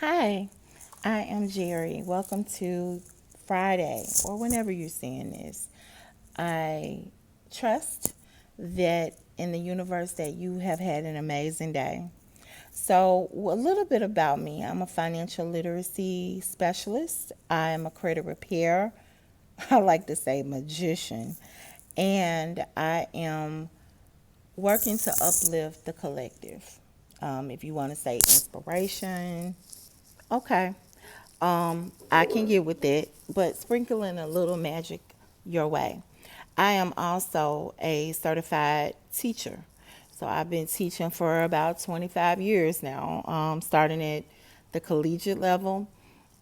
Hi, I am Jerry. Welcome to Friday, or whenever you're seeing this. I trust that in the universe that you have had an amazing day. So, a little bit about me. I'm a financial literacy specialist. I am a credit repair. I like to say magician. And I am working to uplift the collective. If you want to say inspiration, okay. I can get with it, but sprinkling a little magic your way. I am also a certified teacher. So I've been teaching for about 25 years now, starting at the collegiate level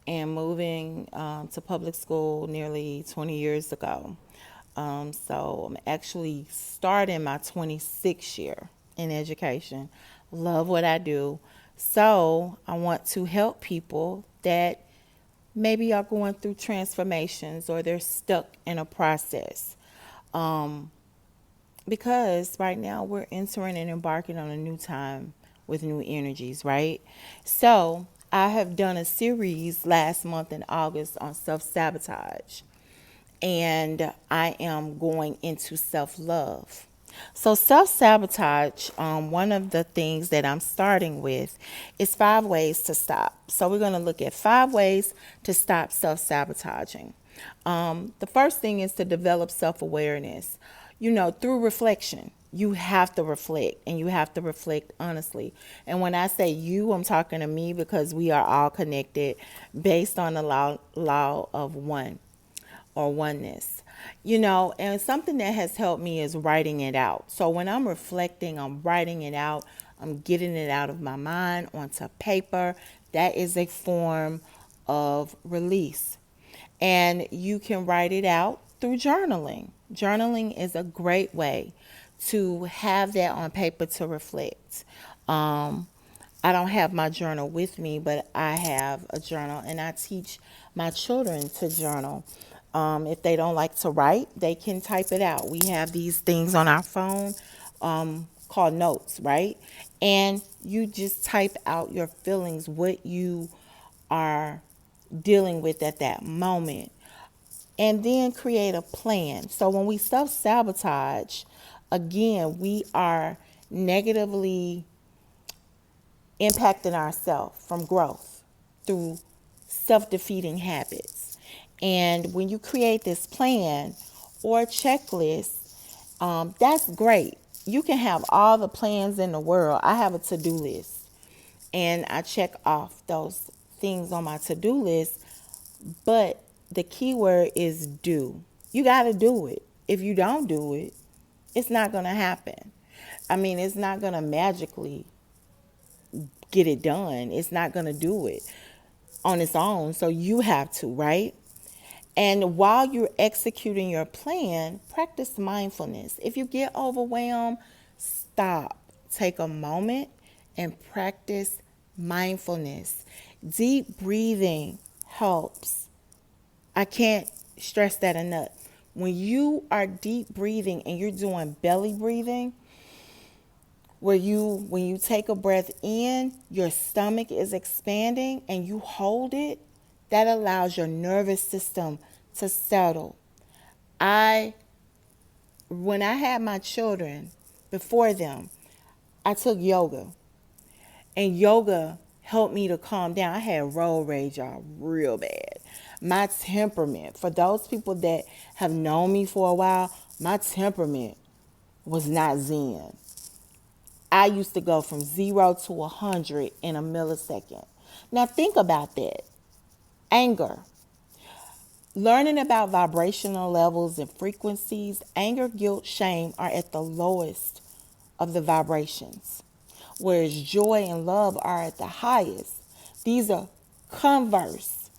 and moving to public school nearly 20 years ago. So I'm actually starting my 26th year in education. Love what I do. So I want to help people that maybe are going through transformations or they're stuck in a process. Um, because right now we're entering and embarking on a new time with new energies, right? So I have done a series last month in August on self-sabotage, and I am going into self-love. So self-sabotage, one of the things that I'm starting with is 5 ways to stop. So we're going to look at 5 ways to stop self-sabotaging. The first thing is to develop self-awareness. Through reflection. You have to reflect, and you have to reflect honestly. And when I say you, I'm talking to me because we are all connected based on the law of one or oneness. And something that has helped me is writing it out. So when I'm reflecting, I'm writing it out, I'm getting it out of my mind onto paper. That is a form of release. And you can write it out through journaling. Journaling is a great way to have that on paper to reflect. Um, I don't have my journal with me, but I have a journal, and I teach my children to journal. If they don't like to write, they can type it out. We have these things on our phone called notes, right? And you just type out your feelings, what you are dealing with at that moment, and then create a plan. So when we self sabotage, again, we are negatively impacting ourselves from growth through self defeating habits. And when you create this plan or checklist, that's great. You can have all the plans in the world. I have a to do list, and I check off those things on my to do list. But the key word is do. You got to do it. If you don't do it, it's not going to happen. I mean, it's not going to magically get it done. It's not going to do it on its own. So you have to, right? And while you're executing your plan, practice mindfulness. If you get overwhelmed, stop. Take a moment and practice mindfulness. Deep breathing helps. I can't stress that enough. When you are deep breathing and you're doing belly breathing, where when you take a breath in, your stomach is expanding and you hold it, that allows your nervous system to settle. I When I had my children, before them, I took yoga, and yoga helped me to calm down. I had road rage, y'all, real bad. My temperament, for those people that have known me for a while, my temperament was not zen. I used to go from 0 to 100 in a millisecond. Now think about that. Anger. Learning about vibrational levels and frequencies, anger, guilt, shame are at the lowest of the vibrations, whereas joy and love are at the highest. These are converse,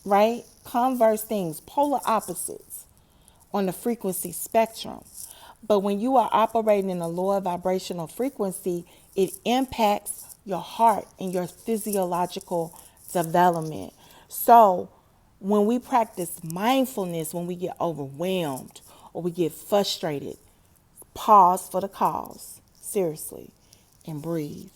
right? Converse things, polar opposites on the frequency spectrum. But when you are operating in a lower vibrational frequency, it impacts your heart and your physiological development. So when we practice mindfulness, when we get overwhelmed or we get frustrated, pause for the cause, seriously, and breathe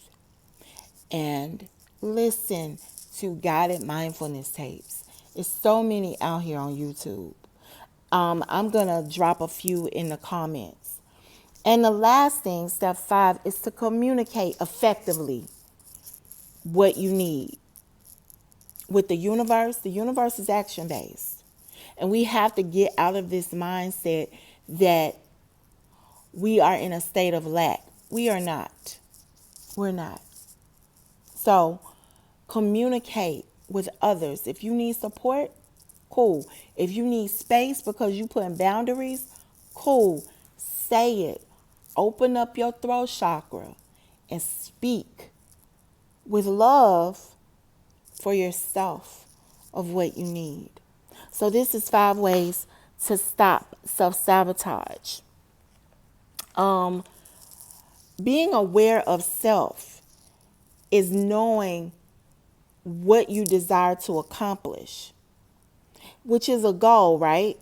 and listen to guided mindfulness tapes. There's so many out here on YouTube. I'm going to drop a few in the comments. And the last thing, step 5, is to communicate effectively what you need with the universe. The universe is action based. And we have to get out of this mindset that we are in a state of lack. We are not. We're not. So communicate with others. If you need support, cool. If you need space because you putting boundaries, cool. Say it. Open up your throat chakra and speak with love for yourself of what you need. So this is 5 ways to stop self-sabotage. Being aware of self is knowing what you desire to accomplish, which is a goal, right?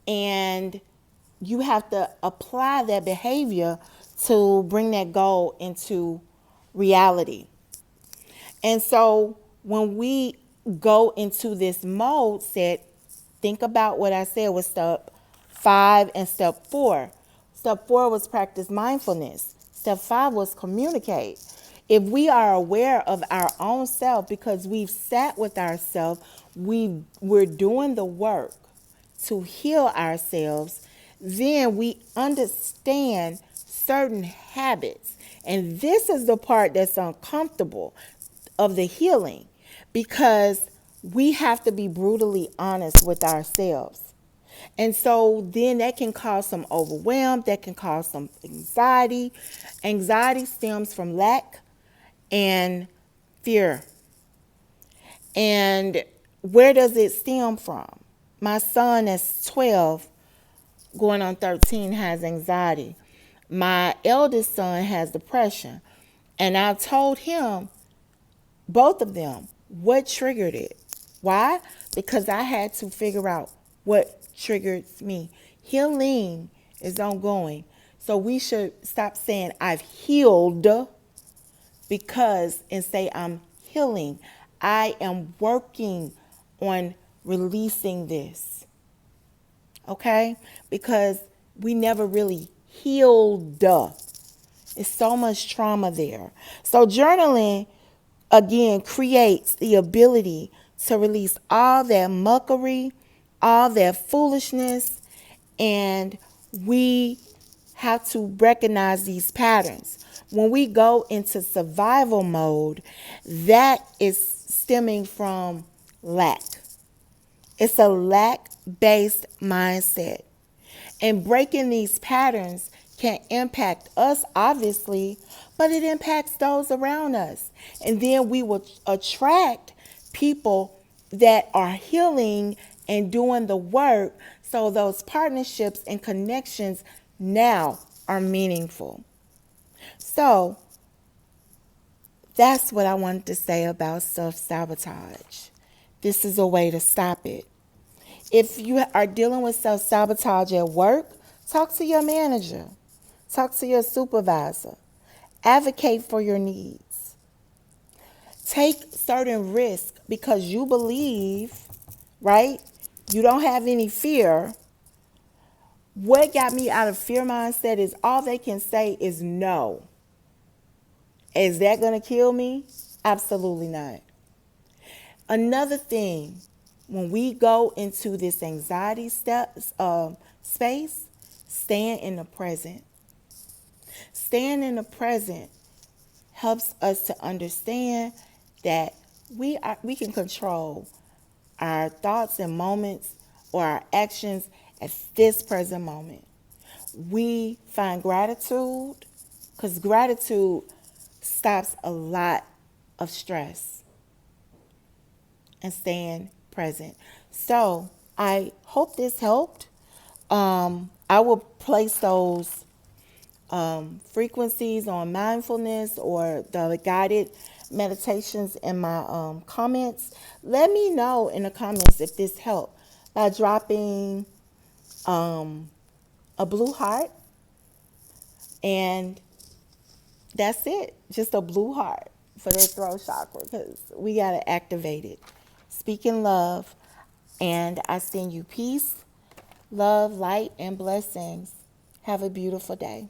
And you have to apply that behavior to bring that goal into reality. And so when we go into this mode set, think about what I said with step 5 and step 4. Step 4 was practice mindfulness. Step 5 was communicate. If we are aware of our own self because we've sat with ourselves, we're doing the work to heal ourselves, then we understand certain habits. And this is the part that's uncomfortable of the healing, because we have to be brutally honest with ourselves. And so then that can cause some overwhelm, that can cause some anxiety. Anxiety stems from lack and fear. And where does it stem from? My son is 12, going on 13, has anxiety. My eldest son has depression. And I told him, both of them, what triggered it. Why? Because I had to figure out what triggered me. Healing is ongoing. So we should stop saying I've healed and say I'm healing. I am working on releasing this. Okay? Because we never really healed. It's so much trauma there. So journaling, again, creates the ability to release all that muckery, all that foolishness, and we have to recognize these patterns. When we go into survival mode, that is stemming from lack. It's a lack-based mindset. And breaking these patterns can impact us, obviously, but it impacts those around us. And then we will attract people that are healing and doing the work, so those partnerships and connections now are meaningful. So that's what I wanted to say about self-sabotage. This is a way to stop it. If you are dealing with self-sabotage at work, talk to your manager. Talk to your supervisor. Advocate for your needs. Take certain risks because you believe, right? You don't have any fear. What got me out of fear mindset is all they can say is no. Is that going to kill me? Absolutely not. Another thing, when we go into this anxiety space, stand in the present. Staying in the present helps us to understand that we can control our thoughts and moments or our actions at this present moment. We find gratitude, because gratitude stops a lot of stress, and staying present. So I hope this helped. I will place those frequencies on mindfulness or the guided meditations in my comments. Let me know in the comments if this helped by dropping a blue heart, and that's it, just a blue heart. for their throat chakra, because we got to activate it. Speaking love, and I send you peace, love, light, and blessings. Have a beautiful day.